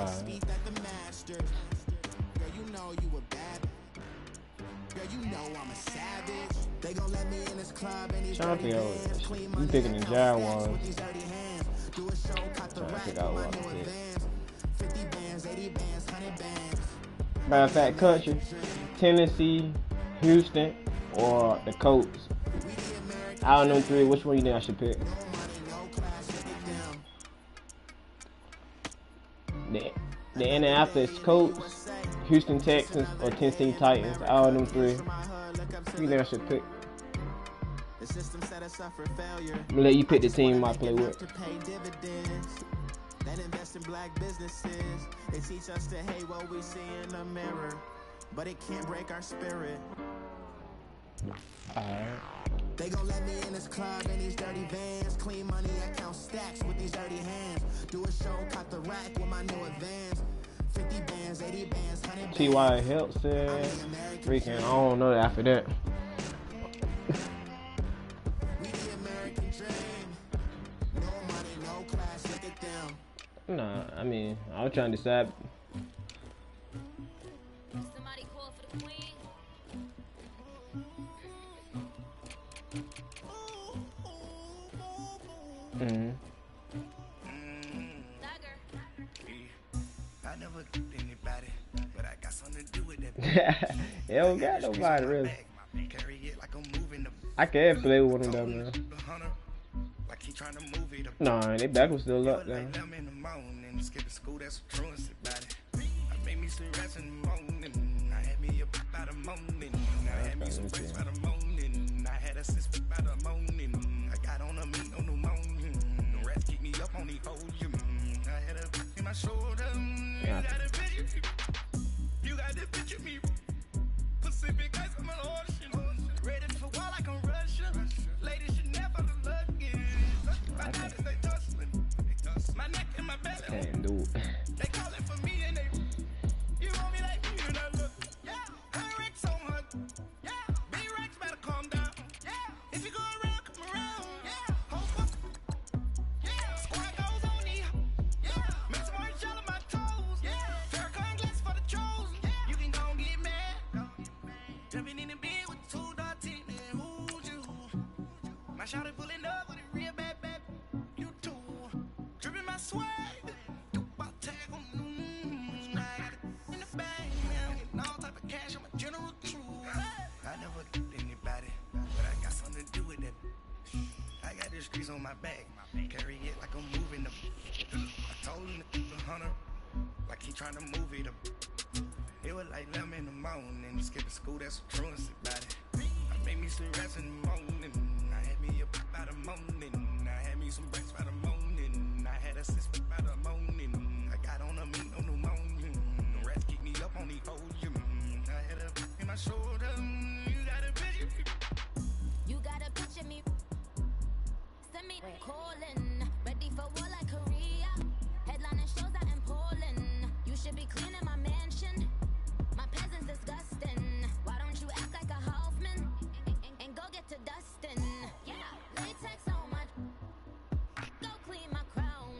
Speed that the masters. Girl, you know you a bad. Girl, you know I'm a savage. They gon' let me in this club and these dirty hands. Clean money, picking the Jaguars. with these dirty hands. Do a show, cut the rack with my new advance. 50 bands, 80 bands, 100 bands. Matter of fact, country, Tennessee, Houston, or the Colts. Out of them three, which one you think I should pick? The end after is Colts, Houston Texans, or Tennessee Titans. Out of them three, who you think I should pick? I'm gonna let you pick the team I play with. That invest in black businesses. They teach us to hate what we see in the mirror, but it can't break our spirit. They gon' let me in this club in these dirty vans. Clean money, I count stacks with these dirty hands. Do a show, cut the rack with my new advance. 50 bands, 80 bands, 100 bands. T.Y. Help said, freaking, I don't know after that. We the American dream. No money, no class, look at them. Nah, I mean, I was trying to decide. Somebody call for the queen. I never did anybody, but I got something to do with that. They don't got nobody really. I can't play with one of them now. Nah, they back was still up there. You got the picture me. Pacific ice on my ocean. Ready for war like I'm Russian. Ladies should never look lucky. My niggas, they tussling. My neck and my belly. Can't do it. They calling for me and they. You want me like me and I look. Yeah, Rex on her. Yeah, B-Rex better calm down. Yeah, if you go around, come around. Yeah, hope up. Yeah, squad goes on the. Yeah, make some orange gel on my toes. Yeah, Farrakhan glass for the trolls. Yeah, you can go and get mad. Jumping in the bed with 2 dark teeth, man, who's you? My shawty pulling up with a real bad, you too. Dripping my swag, about tag on I got it in the bag, man, getting all type of cash, I'm a general true. I never did anybody, but I got something to do with that. I got the streets on my back, carry it like I'm moving the. I told him to the hunter, like he trying to move it up. It was like 11 in the morning, skipping school, that's a truancy about it. I made me some rest in the morning, I had me up by the morning, I had me some breaks by the morning, I had a six by the morning, I got on a meat on the morning, the rats keep me up on the podium, I had a in my shoulder, you got a picture. You got a picture me. Send me calling. Ready for war like Korea. Headlining shows out in Poland. You should be cleaning my mansion. My peasants disgusting. Why don't you act like a Hoffman and go get to dustin'? Yeah, latex on my. Go clean my crown.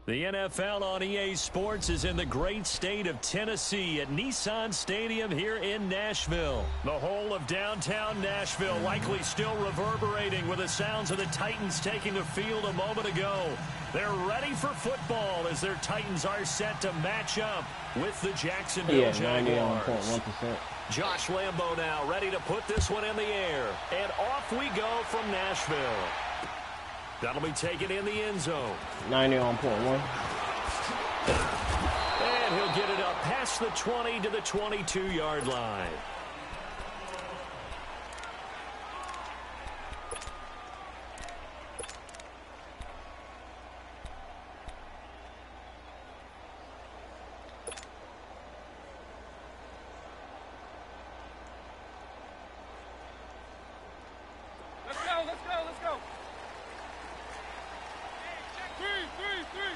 The NFL on EA Sports is in the great state of Tennessee at Nissan Stadium here in Nashville. The whole of downtown Nashville likely still reverberating with the sounds of the Titans taking the field a moment ago. They're ready for football as their Titans are set to match up with the Jacksonville Jaguars. 91.1%. Josh Lambo now ready to put this one in the air. And off we go from Nashville. That'll be taken in the end zone. 91.1. And he'll get it up past the 20 to the 22-yard line. Let's go. Three.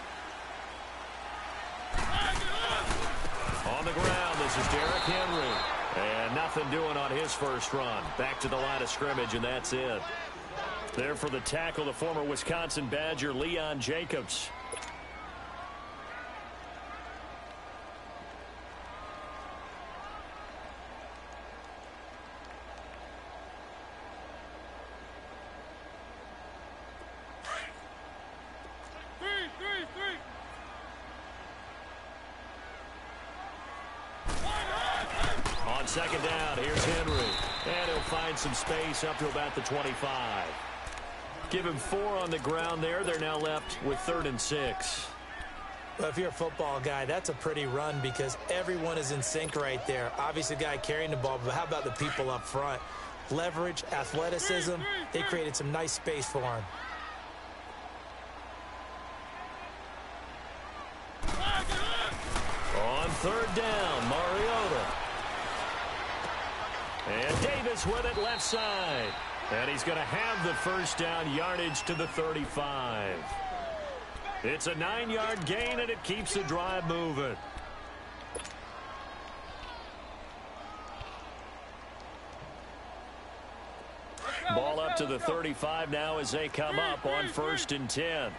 On the ground, this is Derrick Henry. And nothing doing on his first run. Back to the line of scrimmage, and that's it. There for the tackle, the former Wisconsin Badger, Leon Jacobs. second down. Here's Henry. And he'll find some space up to about the 25. Give him 4 on the ground there. They're now left with 3rd and 6. Well, if you're a football guy, that's a pretty run because everyone is in sync right there. Obviously, the guy carrying the ball, but how about the people up front? Leverage, athleticism, they created some nice space for him. On 3rd down, Mariota. And Davis with it left side. And he's going to have the first down yardage to the 35. It's a 9-yard gain, and it keeps the drive moving. Ball up to the 35 now as they come up on 1st and 10.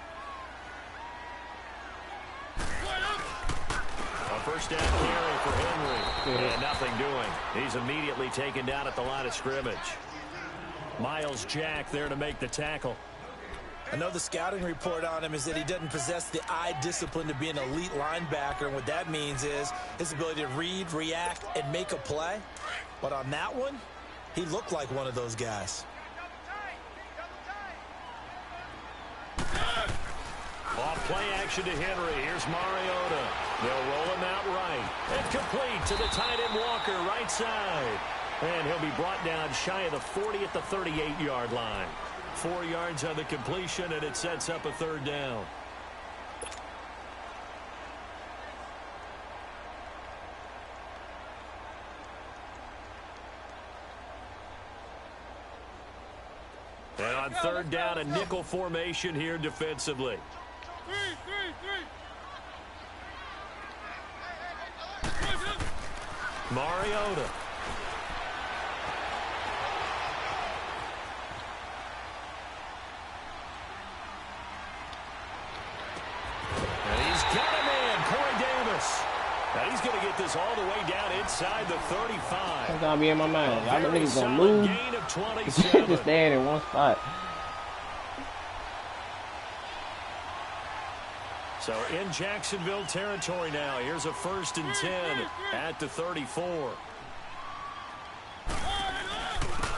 A first down carry for Henry. And nothing doing. He's immediately taken down at the line of scrimmage. Miles Jack there to make the tackle. I know the scouting report on him is that he doesn't possess the eye discipline to be an elite linebacker, and what that means is his ability to read, react, and make a play. But on that one, he looked like one of those guys. Off play action to Henry. Here's Mariota. They'll roll him out right. And complete to the tight end Walker, right side. And he'll be brought down shy of the 40 at the 38-yard line. 4 yards on the completion, and it sets up a 3rd down. And on 3rd down, a nickel formation here defensively. Mariota. And he's got him in, Corey Davis. Now he's going to get this all the way down inside the 35. That's gonna be in my mind. Y'all niggas gonna move. Gain of 27. Just staying in one spot. So in Jacksonville territory now. Here's a 1st and 10 at the 34.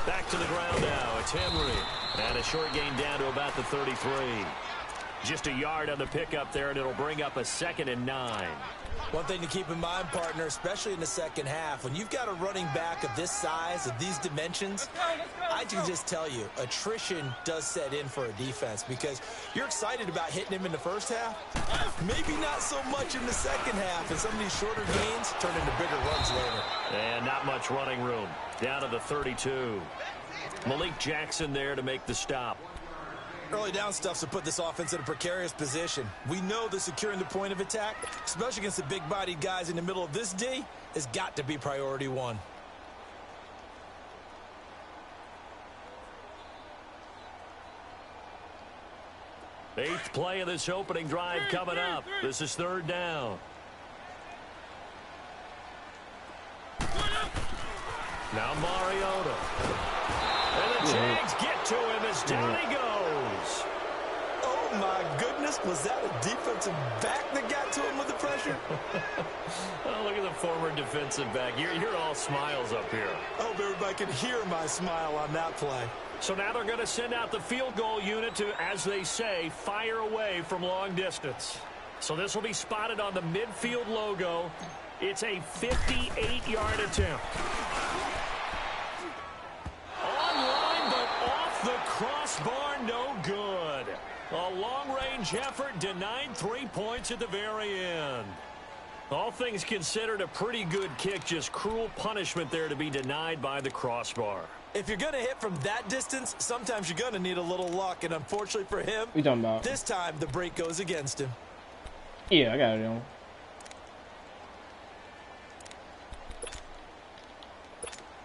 Back to the ground now. It's Henry. And a short gain down to about the 33. Just a yard on the pickup there, and it'll bring up a 2nd and 9. One thing to keep in mind, partner, especially in the second half, when you've got a running back of this size, of these dimensions, I can just tell you, attrition does set in for a defense because you're excited about hitting him in the first half, maybe not so much in the second half, and some of these shorter gains turn into bigger runs later. And not much running room. Down to the 32. Malik Jackson there to make the stop. Early down stuff's to put this offense in a precarious position. We know that securing the point of attack, especially against the big-bodied guys in the middle of this D, has got to be priority 1. Eighth play of this opening drive coming up. This is 3rd down. Now Mariota. And the Jags get to him as down he goes. Oh, my goodness. Was that a defensive back that got to him with the pressure? Oh, look at the former defensive back. You're all smiles up here. I hope everybody can hear my smile on that play. So now they're going to send out the field goal unit to, as they say, fire away from long distance. So this will be spotted on the midfield logo. It's a 58-yard attempt. Online, but off the crossbar, no good. A long-range effort denied 3 points at the very end. All things considered, a pretty good kick, just cruel punishment there to be denied by the crossbar. If you're going to hit from that distance, sometimes you're going to need a little luck, and unfortunately for him, What you talking about? this time the break goes against him. Yeah, I got it on.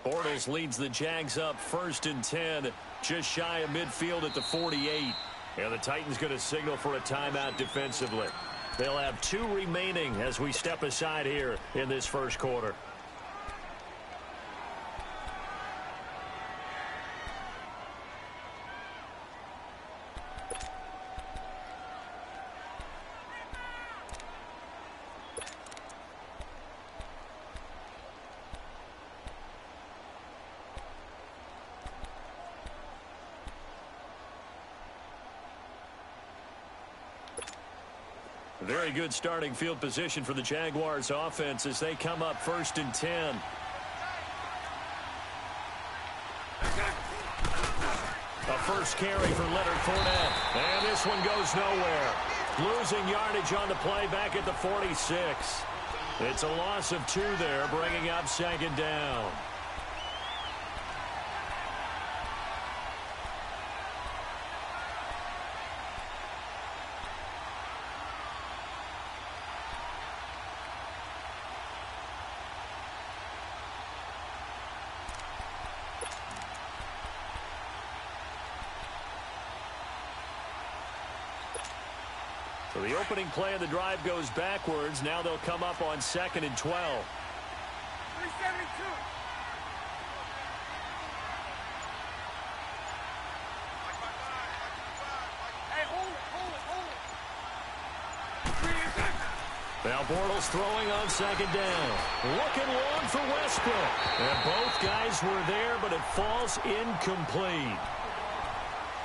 Bortles leads the Jags up 1st and 10, just shy of midfield at the 48. And the Titans going to signal for a timeout defensively. They'll have 2 remaining as we step aside here in this first quarter. Very good starting field position for the Jaguars offense as they come up 1st and 10. A first carry for Leonard Fournette. And this one goes nowhere. Losing yardage on the play back at the 46. It's a loss of 2 there, bringing up 2nd down. So the opening play of the drive goes backwards. Now they'll come up on 2nd and 12. 372. Hey, hold it. Now Bortles throwing on 2nd down. Looking long for Westbrook. And both guys were there, but it falls incomplete.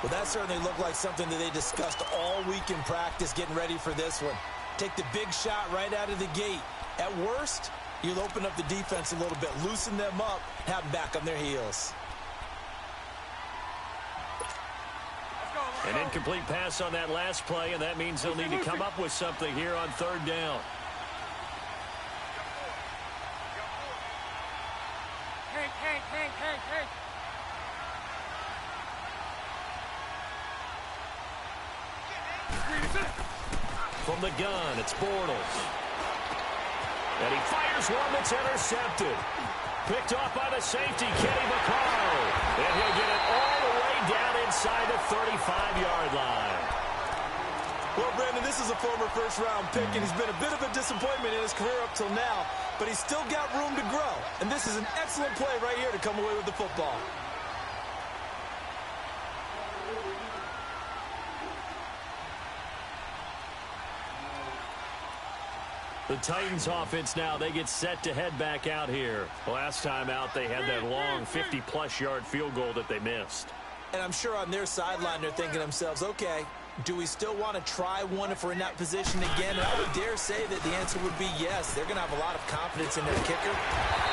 Well, that certainly looked like something that they discussed all week in practice getting ready for this one. Take the big shot right out of the gate. At worst, you'll open up the defense a little bit, loosen them up, have them back on their heels. An incomplete pass on that last play, and that means they'll need to come up with something here on 3rd down. Hank. From the gun, it's Bortles. And he fires one that's intercepted. Picked off by the safety, Kenny Vaccaro. And he'll get it all the way down inside the 35-yard line. Well, Brandon, this is a former first-round pick, and he's been a bit of a disappointment in his career up till now, but he's still got room to grow. And this is an excellent play right here to come away with the football. The Titans offense now, they get set to head back out here. Last time out, they had that long 50-plus yard field goal that they missed. And I'm sure on their sideline they're thinking to themselves, okay, do we still want to try one if we're in that position again? And I would dare say that the answer would be yes. They're going to have a lot of confidence in their kicker.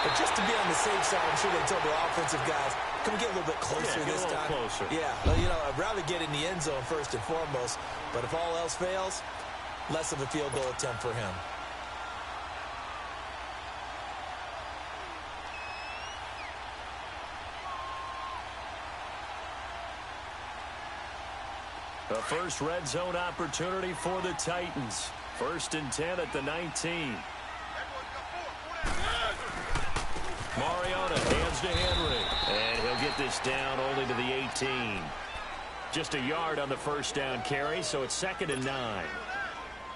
But just to be on the safe side, I'm sure they told their offensive guys, can we get a little bit closer this time? Closer. Yeah, well, you know, I'd rather get in the end zone first and foremost. But if all else fails, less of a field goal attempt for him. The first red zone opportunity for the Titans. 1st and 10 at the 19. Mariota hands to Henry. And he'll get this down only to the 18. Just a yard on the first down carry, so it's 2nd and 9.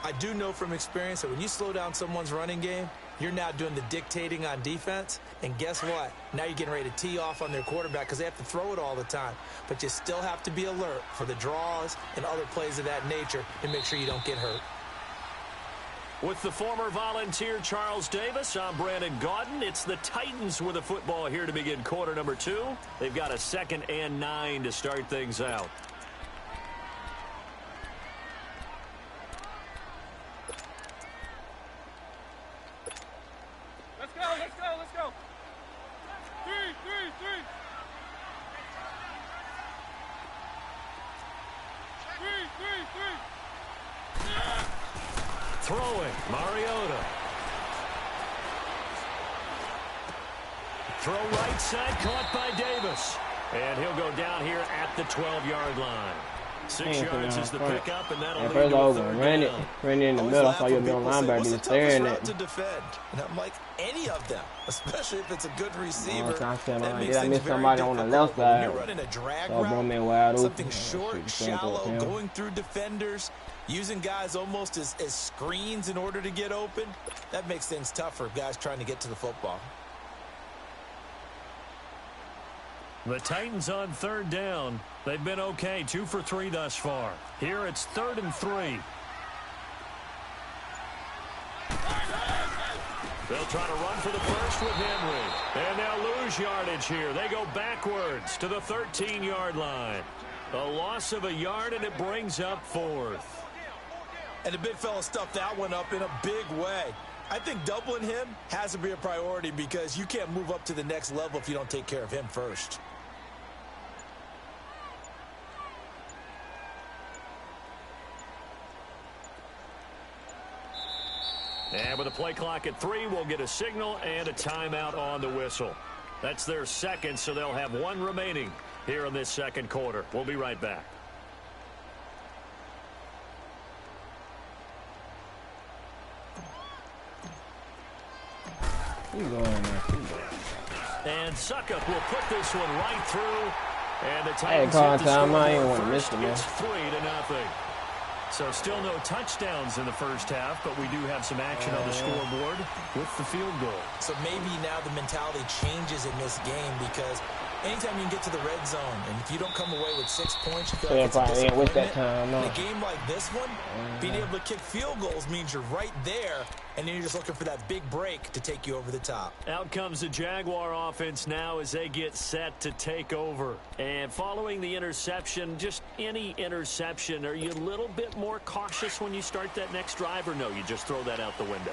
I do know from experience that when you slow down someone's running game, you're now doing the dictating on defense. And guess what? Now you're getting ready to tee off on their quarterback because they have to throw it all the time. But you still have to be alert for the draws and other plays of that nature and make sure you don't get hurt. With the former Volunteer Charles Davis, I'm Brandon Gaudin. It's the Titans with the football here to begin quarter number 2. They've got a 2nd and 9 to start things out. Let's go. 3. Throwing, Mariota. Throw right side, caught by Davis. And he'll go down here at the 12-yard line. 6 yards is the pickup, and that'll lead to a 3rd down. Ran in the middle. I saw your middle linebacker just staring at me. To defend, and I'm like, any of them, especially if it's a good receiver. That makes I missed somebody on the left side. You're running a drag route, something short, shallow, going through defenders, using guys almost as screens in order to get open. That makes things tough for guys trying to get to the football. The Titans on 3rd down. They've been okay, 2 for 3 thus far. Here it's 3rd and 3. They'll try to run for the first with Henry. And they'll lose yardage here. They go backwards to the 13-yard line. A loss of a yard, and it brings up 4th. And the big fella stuffed that one up in a big way. I think doubling him has to be a priority because you can't move up to the next level if you don't take care of him first. And with a play clock at 3, we'll get a signal and a timeout on the whistle. That's their second, so they'll have one remaining here in this second quarter. We'll be right back. And Suckup will put this one right through. And the Titans hit the scoreboard first. It's 3-0. So still no touchdowns in the first half, but we do have some action on the scoreboard with the field goal. So maybe now the mentality changes in this game because anytime you can get to the red zone, and if you don't come away with 6 points, you feel like it's a disappointment. In a game like this one, being able to kick field goals means you're right there, and then you're just looking for that big break to take you over the top. Out comes the Jaguar offense now as they get set to take over. And following the interception, just any interception, are you a little bit more cautious when you start that next drive, or no, you just throw that out the window?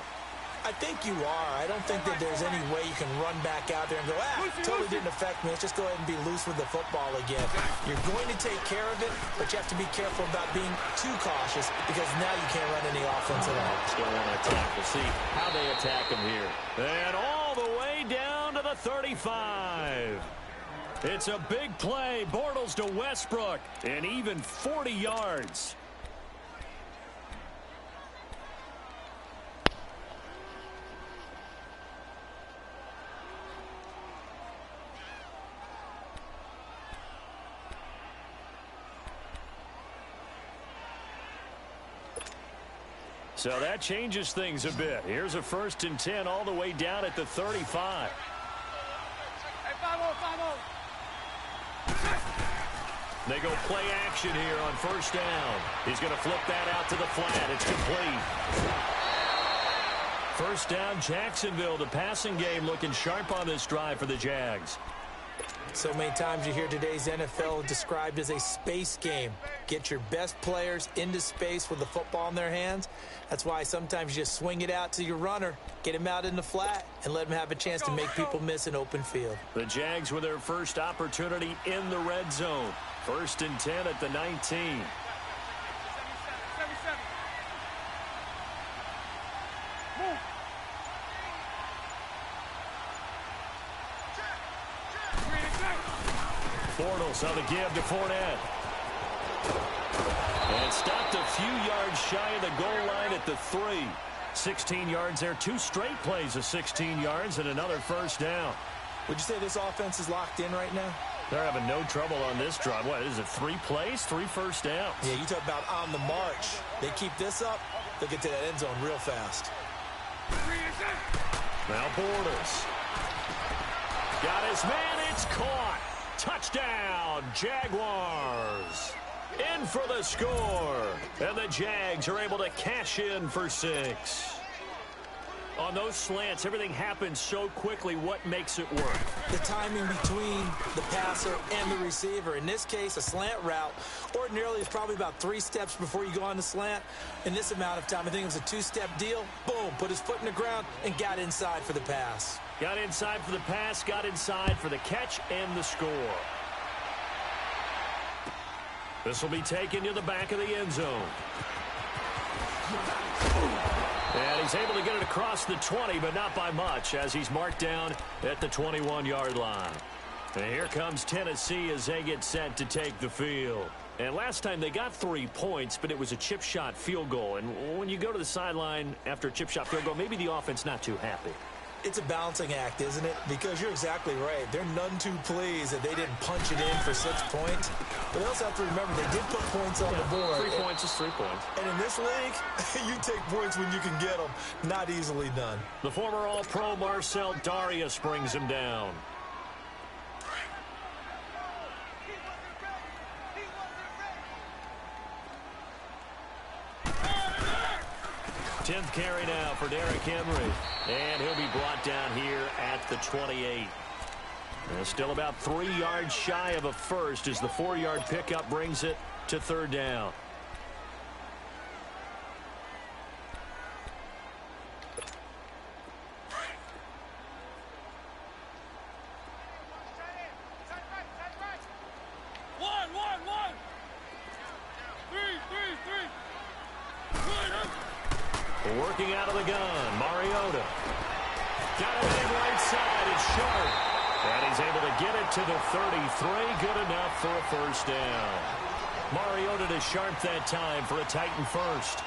I think you are. I don't think that there's any way you can run back out there and go, totally didn't affect me. Let's just go ahead and be loose with the football again. You're going to take care of it, but you have to be careful about being too cautious because now you can't run any offense at all. Still want to attack. We'll see how they attack him here. And all the way down to the 35. It's a big play. Bortles to Westbrook, and even 40 yards. So that changes things a bit. Here's a 1st and 10 all the way down at the 35. They go play action here on 1st down. He's going to flip that out to the flat. It's complete. 1st down, Jacksonville. The passing game looking sharp on this drive for the Jags. So many times you hear today's NFL described as a space game. Get your best players into space with the football in their hands. That's why sometimes you just swing it out to your runner, get him out in the flat, and let him have a chance to make people miss an open field. The Jags with their first opportunity in the red zone. 1st and 10 at the 19. Bortles on the give to Fournette. And stopped a few yards shy of the goal line at the 3. 16 yards there. 2 straight plays of 16 yards and another 1st down. Would you say this offense is locked in right now? They're having no trouble on this drive. What is it, 3 plays, 3 first downs? Yeah, you talk about on the march. They keep this up, they'll get to that end zone real fast. Now Bortles. Got his man, it's caught. Touchdown, Jaguars. In for the score. And the Jags are able to cash in for 6. On those slants, everything happens so quickly. What makes it work? The timing between the passer and the receiver. In this case, a slant route ordinarily is probably about 3 steps before you go on the slant. In this amount of time, I think it was a 2-step deal. Boom, put his foot in the ground and got inside for the pass. Got inside for the pass, got inside for the catch and the score. This will be taken to the back of the end zone. And he's able to get it across the 20, but not by much, as he's marked down at the 21-yard line. And here comes Tennessee as they get set to take the field. And last time they got 3 points, but it was a chip shot field goal. And when you go to the sideline after a chip shot field goal, maybe the offense not too happy. It's a balancing act, isn't it? Because you're exactly right. They're none too pleased that they didn't punch it in for 6 points. But they also have to remember they did put points on the board. 3 points is 3 points. And in this league, you take points when you can get them. Not easily done. The former All-Pro Marcel Darius brings him down. 10th carry now for Derrick Henry. And he'll be brought down here at the 28. And still about 3 yards shy of a first as the 4-yard pickup brings it to 3rd down. Working out of the gun, Mariota. Got it in right side. It's sharp. And he's able to get it to the 33. Good enough for a first down. Mariota to Sharp that time for a Titan first.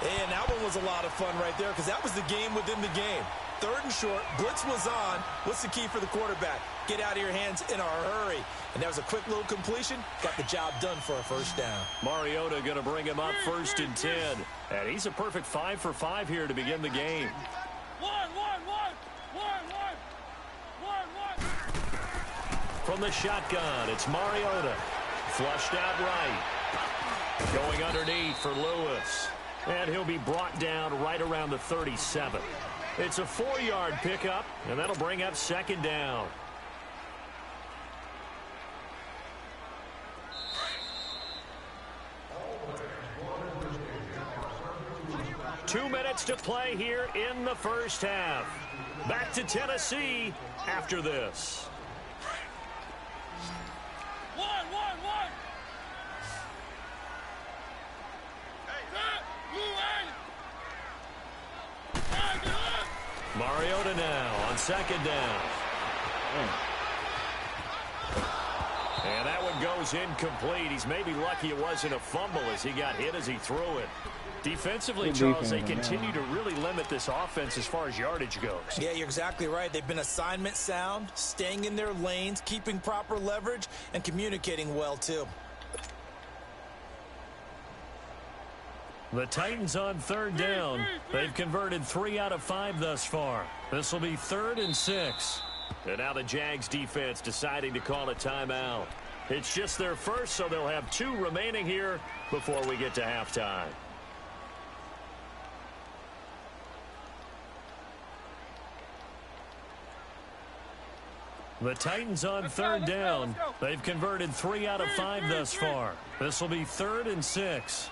And that one was a lot of fun right there because that was the game within the game. 3rd and short, blitz was on. What's the key for the quarterback? Get out of your hands in a hurry. And that was a quick little completion. Got the job done for a first down. Mariota going to bring him up 1st and 10. And he's a perfect 5 for 5 here to begin the game. From the shotgun, it's Mariota. Flushed out right. Going underneath for Lewis. And he'll be brought down right around the 37. It's a 4-yard pickup, and that'll bring up 2nd down. Two minutes to play here in the first half. Back to Tennessee after this. Mariota now on 2nd down. And that one goes incomplete. He's maybe lucky it wasn't a fumble as he got hit as he threw it. Defensively, Charles, they continue to really limit this offense as far as yardage goes. Yeah, you're exactly right. They've been assignment sound, staying in their lanes, keeping proper leverage, and communicating well, too. The Titans on 3rd down. They've converted 3 out of 5 thus far. This will be 3rd and 6. And now the Jags defense deciding to call a timeout. It's just their first, so they'll have 2 remaining here before we get to halftime. The Titans on 3rd down. They've converted 3 out of 5 thus far. This will be 3rd and 6.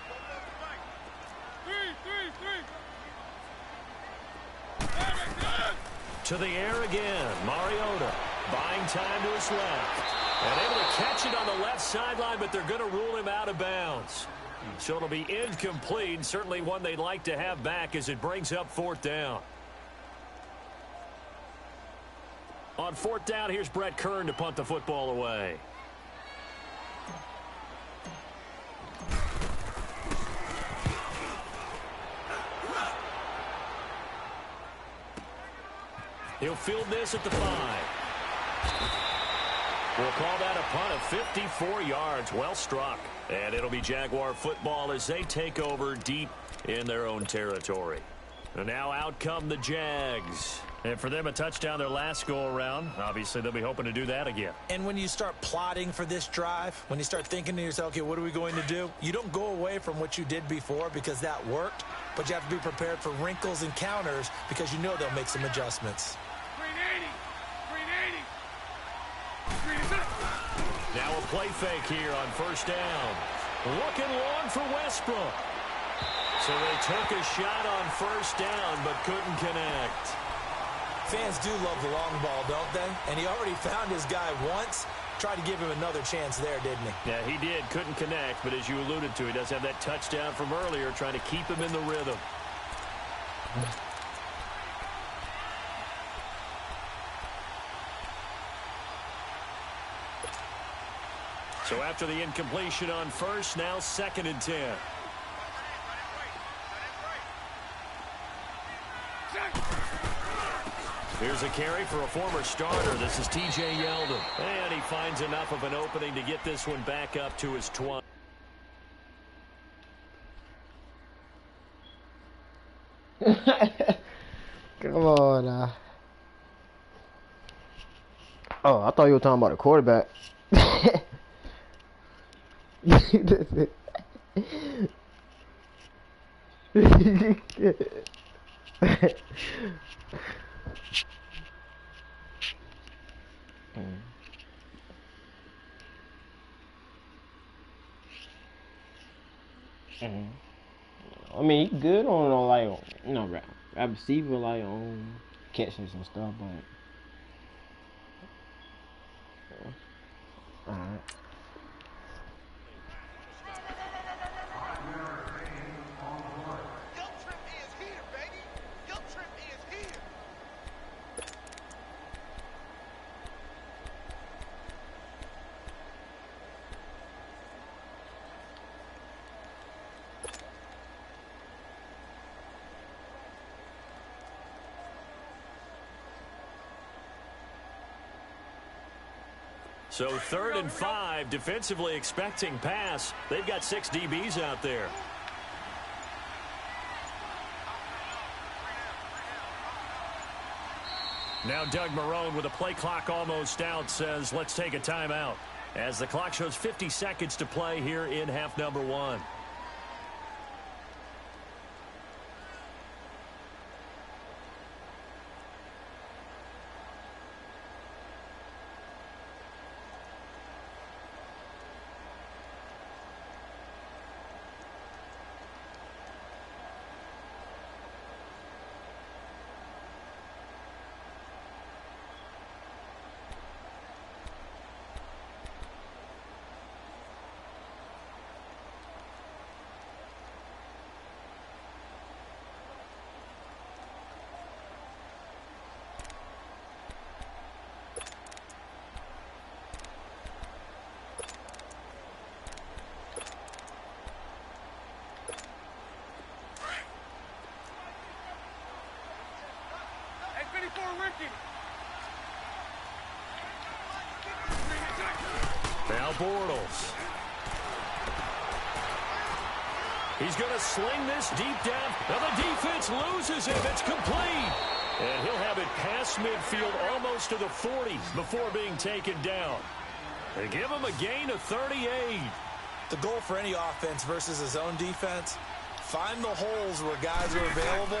To the air again. Mariota buying time to his left. And able to catch it on the left sideline, but they're going to rule him out of bounds. So it'll be incomplete. Certainly one they'd like to have back as it brings up 4th down. On 4th down, here's Brett Kern to punt the football away. He'll field this at the 5. We'll call that a punt of 54 yards. Well struck. And it'll be Jaguar football as they take over deep in their own territory. And now out come the Jags. And for them, a touchdown their last go-around. Obviously, they'll be hoping to do that again. And when you start plotting for this drive, when you start thinking to yourself, okay, what are we going to do? You don't go away from what you did before because that worked, but you have to be prepared for wrinkles and counters because you know they'll make some adjustments. Now a play fake here on 1st down. Looking long for Westbrook. So they took a shot on 1st down but couldn't connect. Fans do love the long ball, don't they? And he already found his guy once. Tried to give him another chance there, didn't he? Yeah, he did. Couldn't connect, but as you alluded to, he does have that touchdown from earlier, trying to keep him in the rhythm. So after the incompletion on 1st, now 2nd and 10. Here's a carry for a former starter. This is T.J. Yeldon. And he finds enough of an opening to get this one back up to his 20. Come on now. Oh, I thought you were talking about the quarterback. I mean, he good on like, you know, rap receiver, like on catches and stuff, but alright. So 3rd and 5, defensively expecting pass. They've got 6 DBs out there. Now Doug Marrone, with a play clock almost out, says let's take a timeout as the clock shows 50 seconds to play here in half number 1. Now Bortles. He's going to sling this deep down. Now the defense loses him. It's complete. And he'll have it past midfield almost to the 40 before being taken down. They give him a gain of 38. The goal for any offense versus his own defense, find the holes where guys are available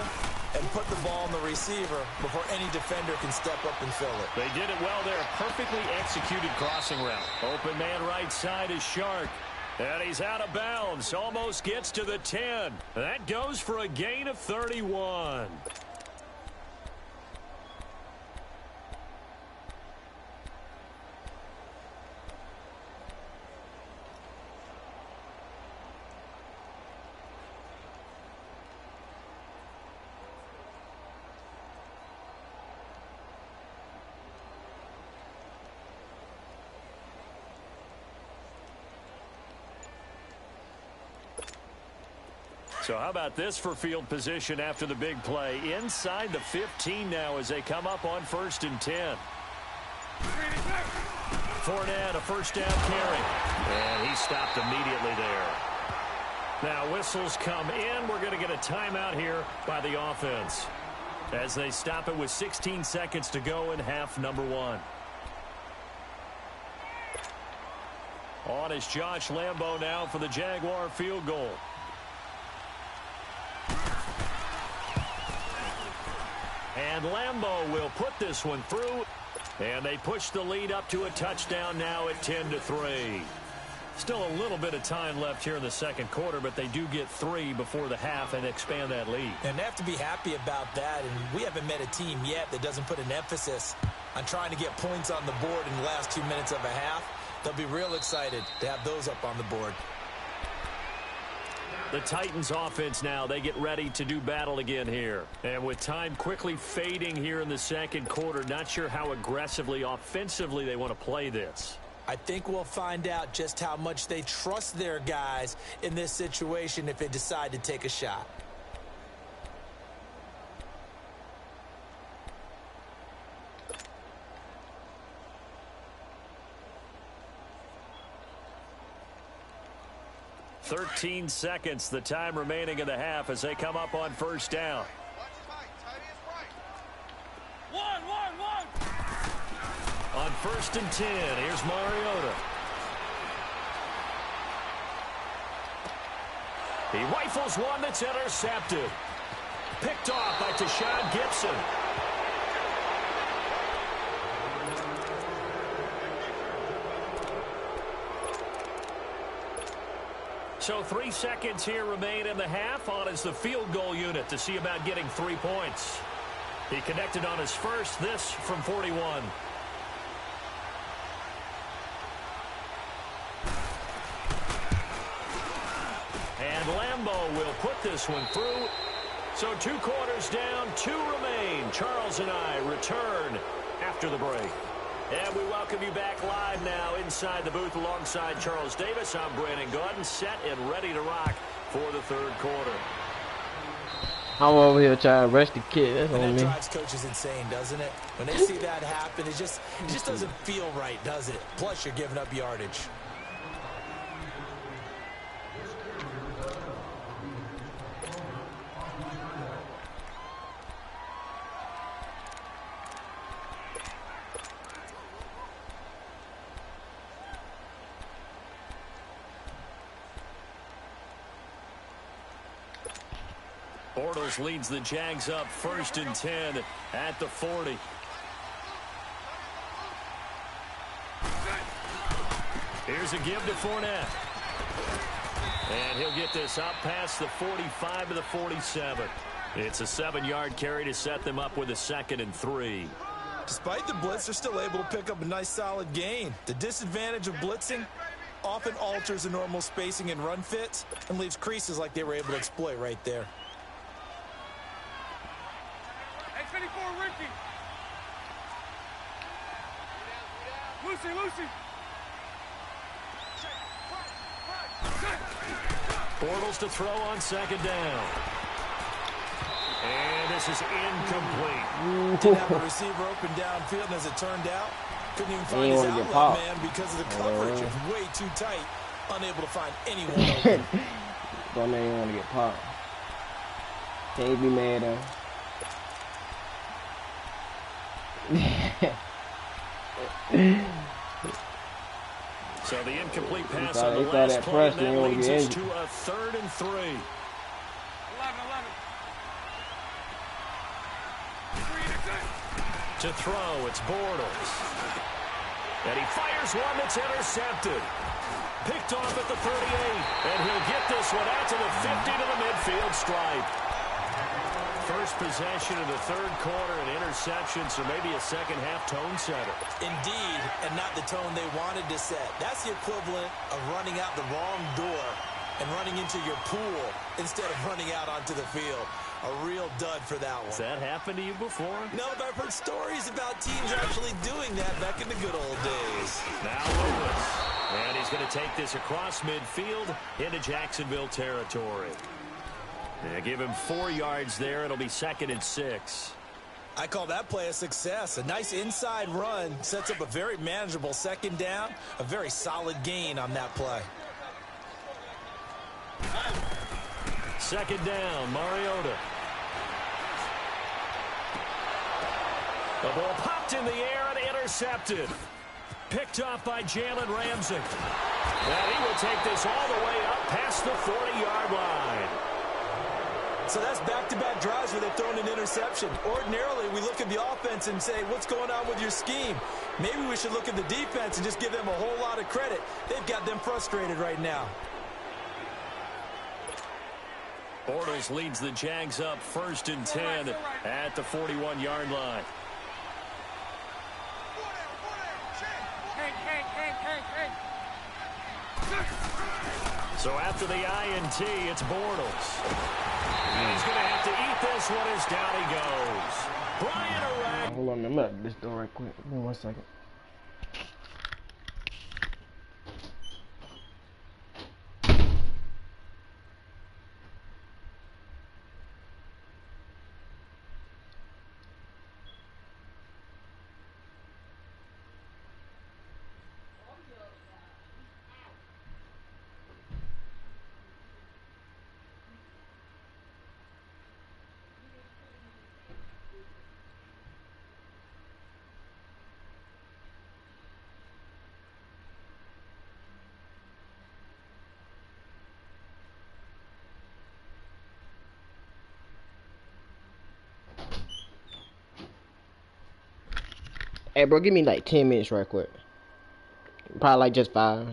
and put the ball on the receiver before any defender can step up and fill it. They did it well there. Perfectly executed crossing route. Open man right side is Shark. And he's out of bounds. Almost gets to the 10. That goes for a gain of 31. So how about this for field position after the big play? Inside the 15 now as they come up on 1st and 10. Fournette, a first down carry. And he stopped immediately there. Now whistles come in. We're going to get a timeout here by the offense as they stop it with 16 seconds to go in half number 1. On is Josh Lambo now for the Jaguar field goal. And Lambo will put this one through. And they push the lead up to a touchdown now at 10-3. Still a little bit of time left here in the second quarter, but they do get 3 before the half and expand that lead. And they have to be happy about that. And we haven't met a team yet that doesn't put an emphasis on trying to get points on the board in the last 2 minutes of a half. They'll be real excited to have those up on the board. The Titans offense now, they get ready to do battle again here. And with time quickly fading here in the second quarter, not sure how aggressively, offensively they want to play this. I think we'll find out just how much they trust their guys in this situation if they decide to take a shot. "13 seconds, the time remaining in the half as they come up on first down. One. On 1st and 10, here's Mariota. He rifles one that's intercepted. Picked off by Tashawn Gibson. So 3 seconds here remain in the half. On is the field goal unit to see about getting 3 points. He connected on his first, this from 41. And Lambo will put this one through. So 2 quarters down, 2 remain. Charles and I return after the break. And we welcome you back live now inside the booth alongside Charles Davis. I'm Brandon Gaudin, set and ready to rock for the third quarter. I'm over here trying to rush the kid. That's And on that me. drives coaches insane, doesn't it? When they see that happen, it just doesn't feel right, does it? Plus, you're giving up yardage. Bortles leads the Jags up 1st and 10 at the 40. Here's a give to Fournette. And he'll get this up past the 45 to the 47. It's a 7-yard carry to set them up with a 2nd and 3. Despite the blitz, they're still able to pick up a nice solid gain. The disadvantage of blitzing often alters the normal spacing and run fits and leaves creases like they were able to exploit right there. Hey, 24, Ricky. Lucy. Bortles to throw on 2nd down. And this is incomplete. Didn't have a receiver open downfield, and as it turned out, couldn't even find his outlet man because of the coverage. It's way too tight, unable to find anyone open. Don't even want to get popped. Can't be mad at him. So the incomplete pass on the last play, and that leads us to a 3rd and 3. 11. To throw, it's Bortles. And he fires one that's intercepted. Picked off at the 38. And he'll get this one out to the 50 to the midfield stripe. First possession of the 3rd quarter, an interception, so maybe a second-half tone setter. Indeed, and not the tone they wanted to set. That's the equivalent of running out the wrong door and running into your pool instead of running out onto the field. A real dud for that one. Has that happened to you before? No, but I've heard stories about teams actually doing that back in the good old days. Now Lewis. And he's going to take this across midfield into Jacksonville territory. Yeah, give him 4 yards there. It'll be 2nd and 6. I call that play a success. A nice inside run sets up a very manageable 2nd down. A very solid gain on that play. 2nd down, Mariota. The ball popped in the air and intercepted. Picked off by Jalen Ramsey. And he will take this all the way up past the 40-yard line. So that's back-to-back drives where they've thrown an interception. Ordinarily, we look at the offense and say, what's going on with your scheme? Maybe we should look at the defense and just give them a whole lot of credit. They've got them frustrated right now. Bortles leads the Jags up 1st and 10 at the 41-yard line. So after the INT, it's Bortles. And he's going to have to eat this one as down he goes. Brian Arag. Hold on, I'm gonna this door right quick. Give me 1 second. Hey, bro, give me like 10 minutes right quick. Probably like just 5.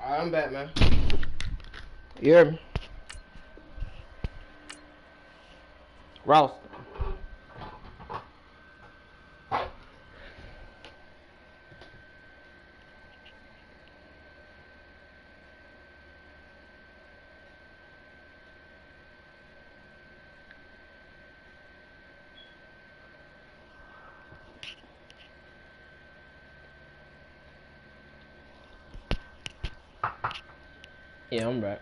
Alright, I'm back, man. You hear me? Ross. Yeah, I'm back.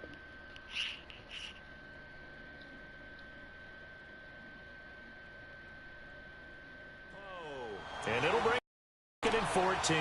Oh, and it'll bring it in 14.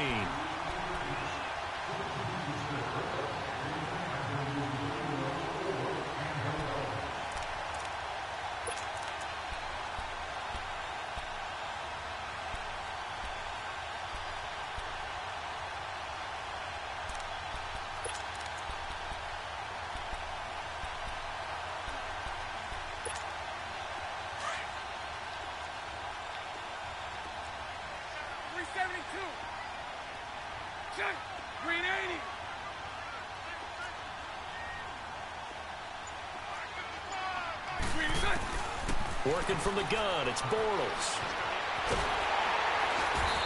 Working from the gun, it's Bortles.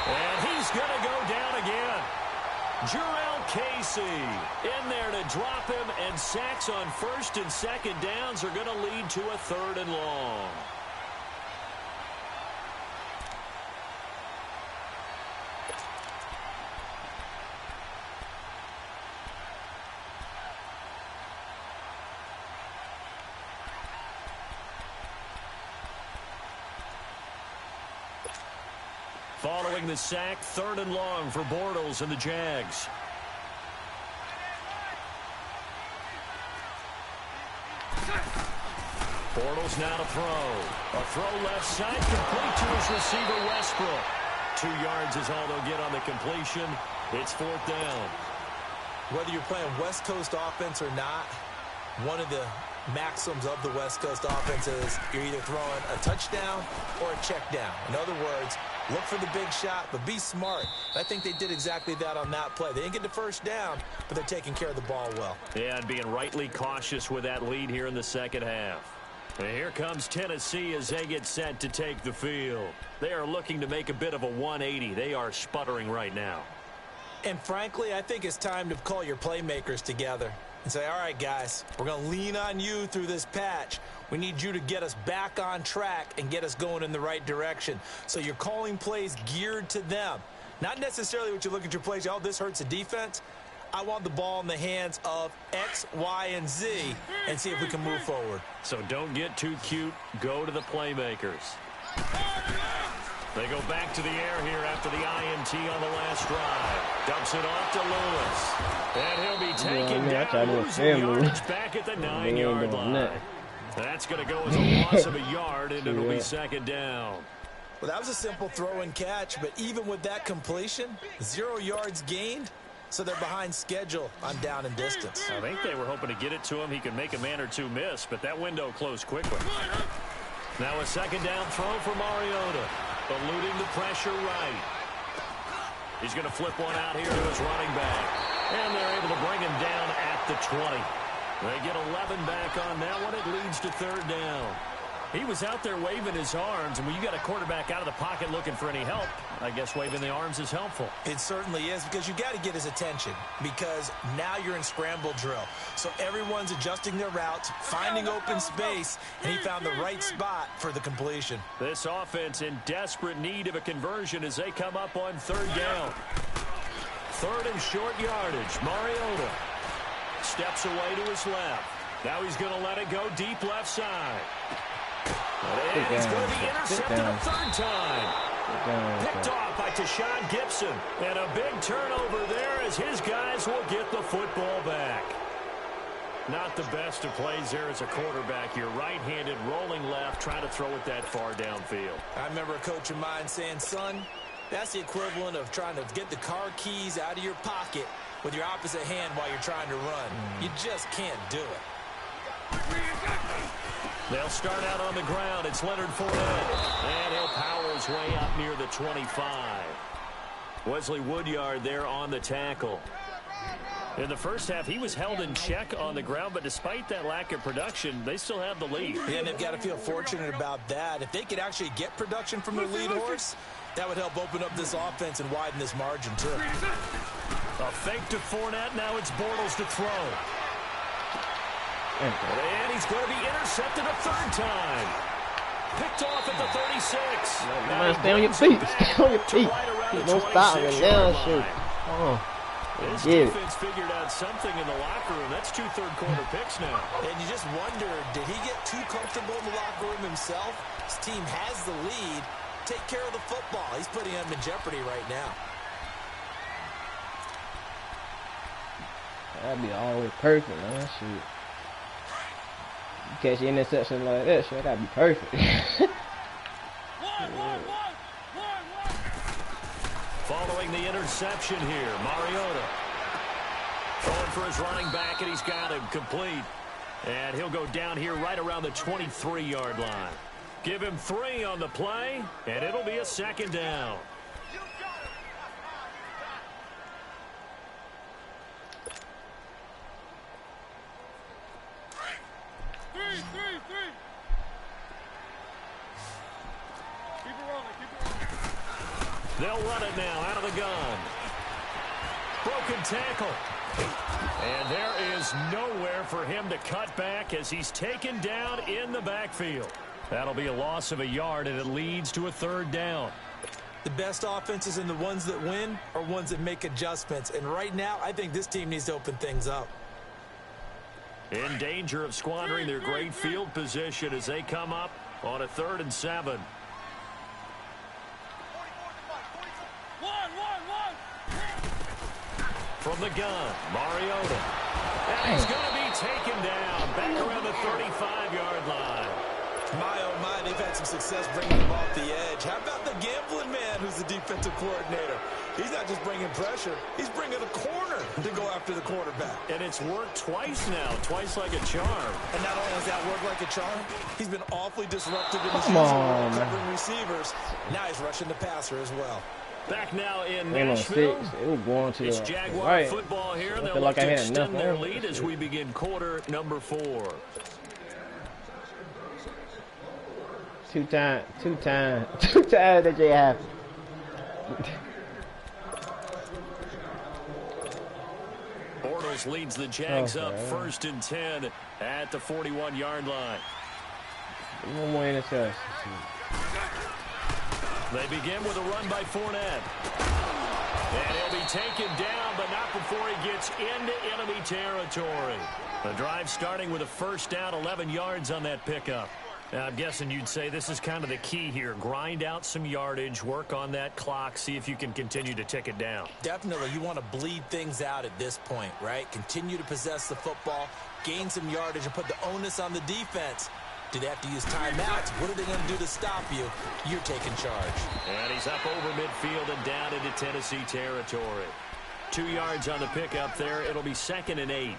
And he's going to go down again. Jurrell Casey in there to drop him, and sacks on first and second downs are going to lead to a 3rd and long. Following the sack, 3rd and long for Bortles and the Jags. Bortles now to throw. A throw left side, complete to his receiver, Westbrook. 2 yards is all they'll get on the completion. It's 4th down. Whether you're playing West Coast offense or not, one of the maxims of the West Coast offense is you're either throwing a touchdown or a check down. In other words, look for the big shot, but be smart. I think they did exactly that on that play. They didn't get the first down, but they're taking care of the ball well. Yeah, and being rightly cautious with that lead here in the second half. And here comes Tennessee as they get set to take the field. They are looking to make a bit of a 180. They are sputtering right now. And frankly, I think it's time to call your playmakers together and say, all right, guys, we're going to lean on you through this patch. We need you to get us back on track and get us going in the right direction. So you're calling plays geared to them. Not necessarily what you look at your plays, oh, this hurts the defense. I want the ball in the hands of X, Y, and Z and see if we can move forward. So don't get too cute. Go to the playmakers. They go back to the air here after the INT on the last drive. Dumps it off to Lewis. And he'll be taken down, losing yardage back at the 9-yard line. That's going to go as a loss of a yard, and it'll be 2nd down. Well, that was a simple throw and catch, but even with that completion, 0 yards gained, so they're behind schedule on down and distance. I think they were hoping to get it to him. He could make a man or two miss, but that window closed quickly. Now a 2nd down throw for Mariota, eluding the pressure right. He's going to flip one out here to his running back, and they're able to bring him down at the 20. They get 11 back on that one. It leads to 3rd down. He was out there waving his arms, and when you got a quarterback out of the pocket looking for any help, I guess waving the arms is helpful. It certainly is, because you got to get his attention, because now you're in scramble drill. So everyone's adjusting their routes, finding open space, and he found the right spot for the completion. This offense in desperate need of a conversion as they come up on 3rd down. 3rd and short yardage. Mariota steps away to his left. Now he's going to let it go deep left side. And he's going to be intercepted a 3rd time. Picked off by Tashawn Gibson. And a big turnover there as his guys will get the football back. Not the best of plays there as a quarterback. You're right-handed, rolling left, trying to throw it that far downfield. I remember a coach of mine saying, son, that's the equivalent of trying to get the car keys out of your pocket with your opposite hand while you're trying to run. You just can't do it. They'll start out on the ground. It's Leonard Fournette. And he'll power his way up near the 25. Wesley Woodyard there on the tackle. In the first half, he was held in check on the ground, but despite that lack of production, they still have the lead. Yeah, and they've got to feel fortunate about that. If they could actually get production from their lead horse, that would help open up this offense and widen this margin, too. A fake to Fournette. Now it's Bortles to throw. And he's going to be intercepted a third time. Picked off at the 36. Man, stay on your feet. Stay on your feet. Don't stop me now, shoot. This defense figured out something in the locker room. That's 2 third-quarter picks now. And you just wonder, did he get too comfortable in the locker room himself? His team has the lead. Take care of the football. He's putting them in jeopardy right now. That'd be always perfect, man. Shoot. You catch an interception like that, shit, that'd be perfect. Following the interception here, Mariota throwing for his running back, and he's got him complete. And he'll go down here right around the 23-yard line. Give him 3 on the play, and it'll be a second down. They'll run it now out of the gun. Broken tackle. And there is nowhere for him to cut back as he's taken down in the backfield. That'll be a loss of a yard, and it leads to a third down. The best offenses and the ones that win are ones that make adjustments. And right now, I think this team needs to open things up. In danger of squandering their great field position as they come up on a 3rd and 7. From the gun, Mariota. And he's going to be taken down back around the 35-yard line. My, oh my, they've had some success bringing him off the edge. How about the gambling man who's the defensive coordinator? He's not just bringing pressure. He's bringing a corner to go after the quarterback. And it's worked twice now, twice like a charm. And not only has that worked like a charm, he's been awfully disruptive in his Come on, covering receivers. Now he's rushing the passer as well. Back now in Ain't no Nashville. 6. It was going to It's Jaguar right. football here. I They'll feel look like I to had extend enough their on. lead as we begin quarter number 4. 2 times that they have. Bortles leads the Jags up 1st and 10 at the 41-yard line. One more interception. They begin with a run by Fournette. And he'll be taken down, but not before he gets into enemy territory. The drive starting with a first down, 11 yards on that pickup. Now, I'm guessing you'd say this is kind of the key here. Grind out some yardage, work on that clock, see if you can continue to tick it down. Definitely, you want to bleed things out at this point, right? Continue to possess the football, gain some yardage, and put the onus on the defense. Do they have to use timeouts? What are they going to do to stop you? You're taking charge. And he's up over midfield and down into Tennessee territory. 2 yards on the pickup there. It'll be 2nd and 8.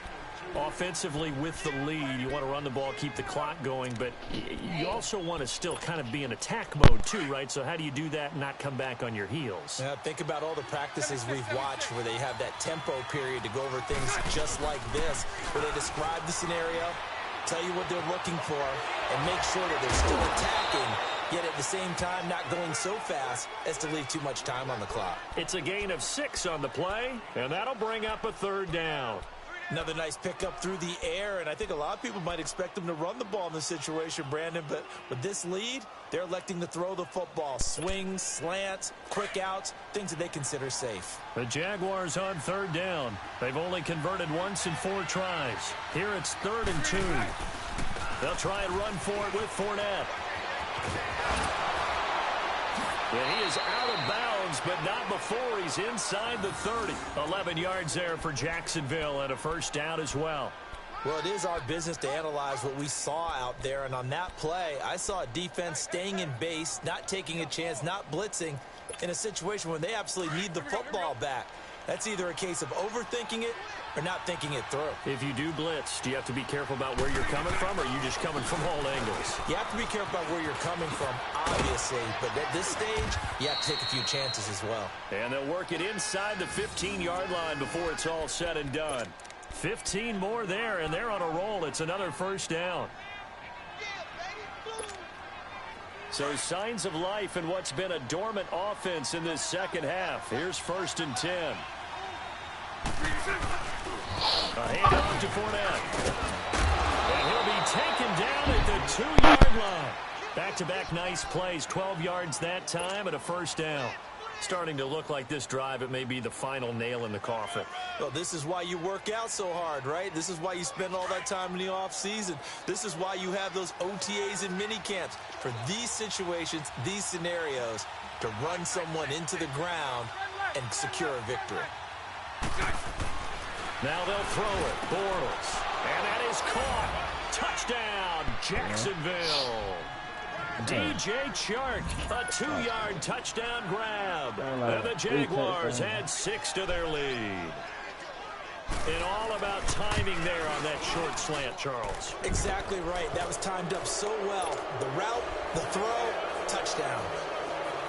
Offensively with the lead, you want to run the ball, keep the clock going, but you also want to still kind of be in attack mode too, right? So how do you do that and not come back on your heels? Yeah, think about all the practices we've watched where they have that tempo period to go over things just like this, where they describe the scenario, tell you what they're looking for, and make sure that they're still attacking, yet at the same time not going so fast as to leave too much time on the clock. It's a gain of 6 on the play, and that'll bring up a 3rd down. Another nice pickup through the air, and I think a lot of people might expect them to run the ball in this situation, Brandon, but with this lead, they're electing to throw the football. Swings, slants, quick outs, things that they consider safe. The Jaguars on 3rd down. They've only converted once in 4 tries. Here it's 3rd and 2. They'll try and run for it with Fournette. And he is out of bounds, but not before he's inside the 30. 11 yards there for Jacksonville and a first down as well. Well, it is our business to analyze what we saw out there, and on that play, I saw a defense staying in base, not taking a chance, not blitzing, in a situation where they absolutely need the football back. That's either a case of overthinking it or not thinking it through. If you do blitz, do you have to be careful about where you're coming from, or are you just coming from all angles? You have to be careful about where you're coming from, obviously, but at this stage, you have to take a few chances as well. And they'll work it inside the 15-yard line before it's all said and done. 15 more there, and they're on a roll. It's another first down. So signs of life in what's been a dormant offense in this second half. Here's 1st and 10. A handoff to Fournette. And he'll be taken down at the 2-yard line. Back-to-back nice plays, 12 yards that time and a first down. Starting to look like this drive, it may be the final nail in the coffin. Well, this is why you work out so hard, right? This is why you spend all that time in the offseason. This is why you have those OTAs and mini camps. For these situations, these scenarios, to run someone into the ground and secure a victory. Now they'll throw it. Bortles. And that is caught. Touchdown, Jacksonville. DJ Chark, a 2-yard touchdown grab. And the Jaguars add 6 to their lead. And all about timing there on that short slant, Charles. Exactly right. That was timed up so well. The route, the throw, touchdown.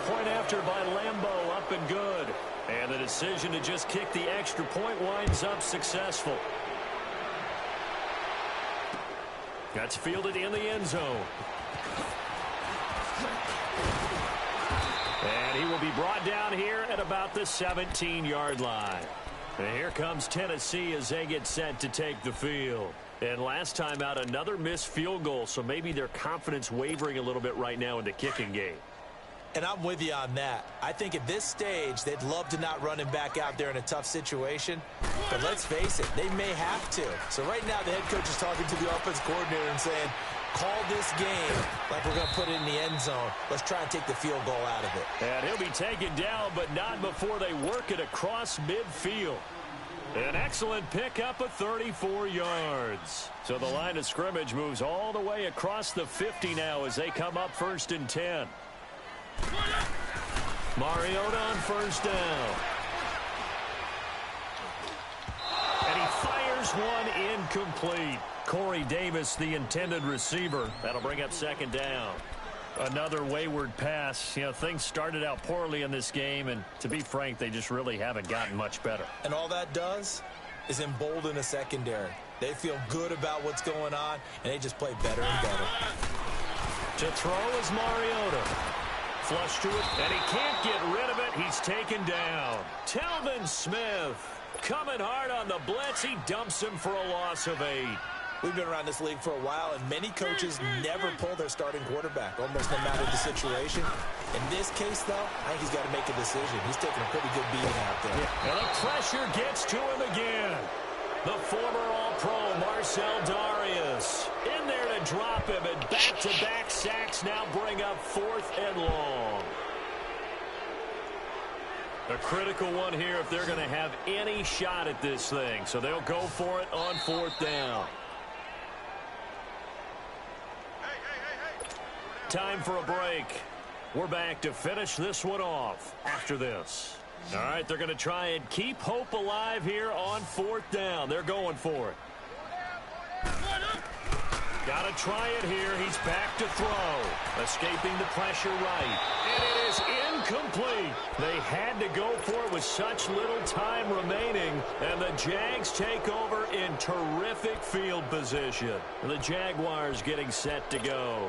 Point after by Lambeau, up and good. And the decision to just kick the extra point winds up successful. That's fielded in the end zone. And he will be brought down here at about the 17-yard line. And here comes Tennessee as they get set to take the field. And last time out, another missed field goal, so maybe their confidence wavering a little bit right now in the kicking game. And I'm with you on that. I think at this stage, they'd love to not run him back out there in a tough situation. But let's face it, they may have to. So right now, the head coach is talking to the offense coordinator and saying, call this game like we're going to put it in the end zone. Let's try and take the field goal out of it. And he'll be taken down, but not before they work it across midfield. An excellent pickup of 34 yards. So the line of scrimmage moves all the way across the 50 now as they come up 1st and 10. Mariota on 1st down. And he fires one incomplete. Corey Davis, the intended receiver. That'll bring up 2nd down. Another wayward pass. You know, things started out poorly in this game, and to be frank, they just really haven't gotten much better. And all that does is embolden a secondary. They feel good about what's going on, and they just play better and better. To throw is Mariota. Flush to it, and he can't get rid of it. He's taken down. Telvin Smith coming hard on the blitz. He dumps him for a loss of 8. We've been around this league for a while, and many coaches never pull their starting quarterback, almost no matter the situation. In this case, though, I think he's got to make a decision. He's taking a pretty good beating out there. Yeah. And the pressure gets to him again. The former All-Pro Marcel Darius in there to drop him, and back-to-back sacks now bring up 4th and long. A critical one here if they're going to have any shot at this thing. So they'll go for it on 4th down. Time for a break. We're back to finish this one off after this. All right, they're going to try and keep hope alive here on 4th down. They're going for it. Got to try it here. He's back to throw. Escaping the pressure right. And it is incomplete. They had to go for it with such little time remaining. And the Jags take over in terrific field position. The Jaguars getting set to go.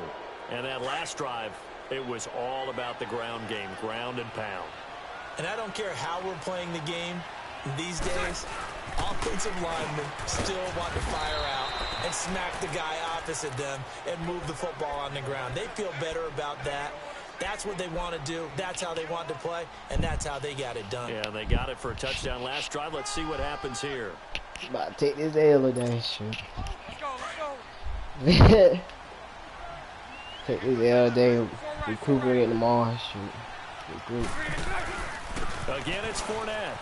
And that last drive, it was all about the ground game, ground and pound. And I don't care how we're playing the game these days, offensive linemen still want to fire out and smack the guy opposite them and move the football on the ground. They feel better about that. That's what they want to do. That's how they want to play, and that's how they got it done. Yeah, they got it for a touchdown last drive. Let's see what happens here. About to take this L today, shoot. Let's go. Take this L today, recuperate tomorrow, shoot. Regroup. Again, it's Fournette.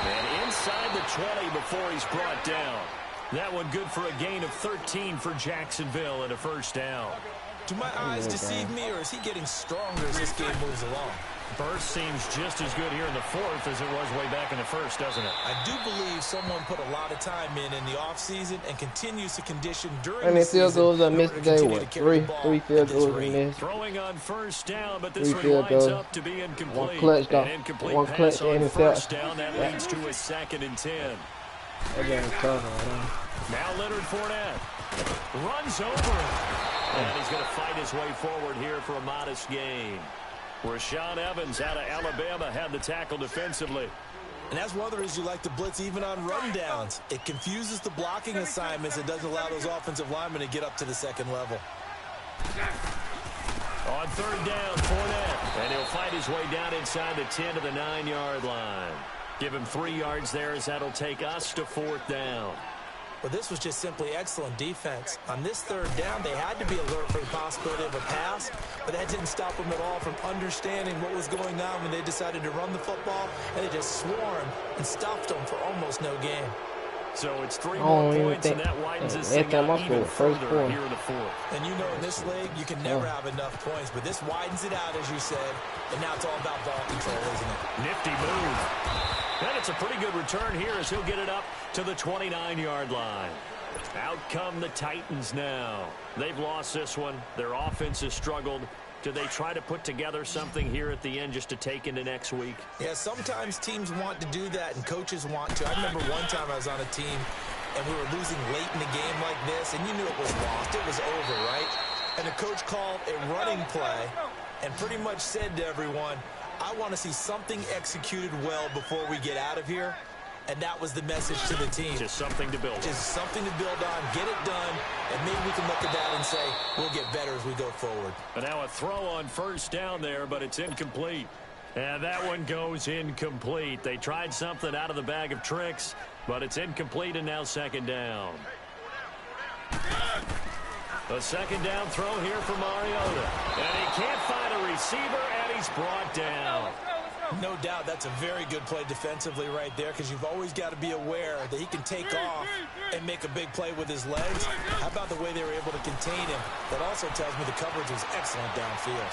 And inside the 20 before he's brought down. That one good for a gain of 13 for Jacksonville and a first down. Do my eyes deceive me, or is he getting stronger as this game moves along? Burst seems just as good here in the fourth as it was way back in the first, doesn't it? I do believe someone put a lot of time in the offseason and continues to condition during And the it field season. goals I missed today. What? Three field goals I missed. Throwing on first down, but this Three one field lines goals. up to be incomplete. One clutch, An incomplete one pass clutch on intercept. first down. That leads to a 2nd and 10. That game tough, man. Now Leonard Fournette runs over it. And he's going to fight his way forward here for a modest gain. Rashaan Evans out of Alabama had the tackle defensively. And that's one of the reasons you like to blitz even on rundowns. It confuses the blocking assignments. It doesn't allow those offensive linemen to get up to the second level. On 3rd down, Fournette. And he'll fight his way down inside the 10 to the 9-yard line. Give him 3 yards there as that'll take us to 4th down. But this was just simply excellent defense. On this 3rd down, they had to be alert for the possibility of a pass, but that didn't stop them at all from understanding what was going on when they decided to run the football, and they just swarmed and stuffed them for almost no gain. So it's 3 more points, and that widens this thing out even further here in the fourth. And you know, in this league, you can never have enough points, but this widens it out, as you said, and now it's all about ball control, isn't it? Nifty move. And it's a pretty good return here as he'll get it up to the 29-yard line. Out come the Titans now. They've lost this one. Their offense has struggled. Do they try to put together something here at the end just to take into next week? Yeah, sometimes teams want to do that and coaches want to. I remember one time I was on a team and we were losing late in the game like this, and you knew it was lost. It was over, right? And the coach called a running play and pretty much said to everyone, I want to see something executed well before we get out of here. And that was the message to the team. Just something to build on. Just something to build on, get it done, and maybe we can look at that and say, we'll get better as we go forward. But now a throw on 1st down there, but it's incomplete. And that one goes incomplete. They tried something out of the bag of tricks, but it's incomplete, and now 2nd down. A 2nd down throw here for Mariota. And he can't find a receiver, and he's brought down. No doubt that's a very good play defensively right there, because you've always got to be aware that he can take off and make a big play with his legs. How about the way they were able to contain him? That also tells me the coverage was excellent downfield.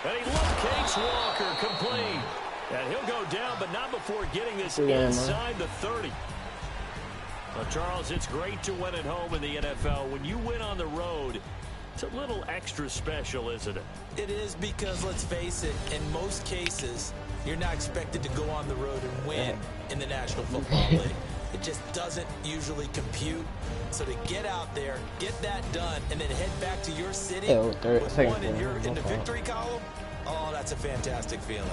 And he locates Walker, complete. And he'll go down, but not before getting this inside the 30. Well, Charles, it's great to win at home in the NFL. When you win on the road, it's a little extra special, isn't it? It is, because, let's face it, in most cases, you're not expected to go on the road and win in the National Football League. It just doesn't usually compute. So to get out there, get that done, and then head back to your city with one in the victory column, oh, that's a fantastic feeling.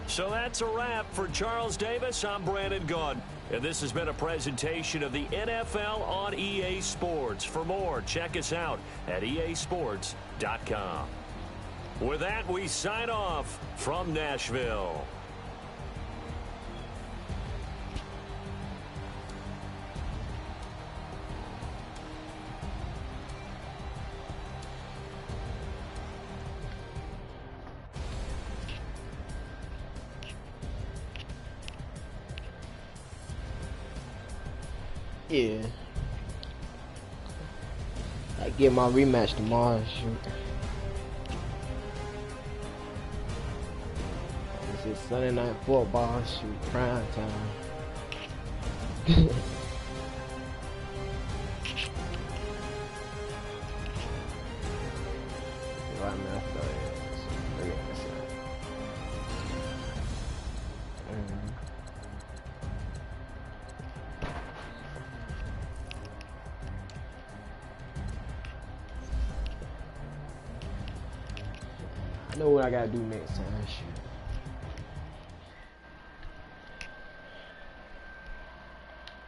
So that's a wrap for Charles Davis. I'm Brandon Gaudin, and this has been a presentation of the NFL on EA Sports. For more, check us out at easports.com. With that, we sign off from Nashville. Yeah. I get my rematch tomorrow. Shoot. This is Sunday night football. Shoot, prime time. I know what I gotta do next time. Shoot.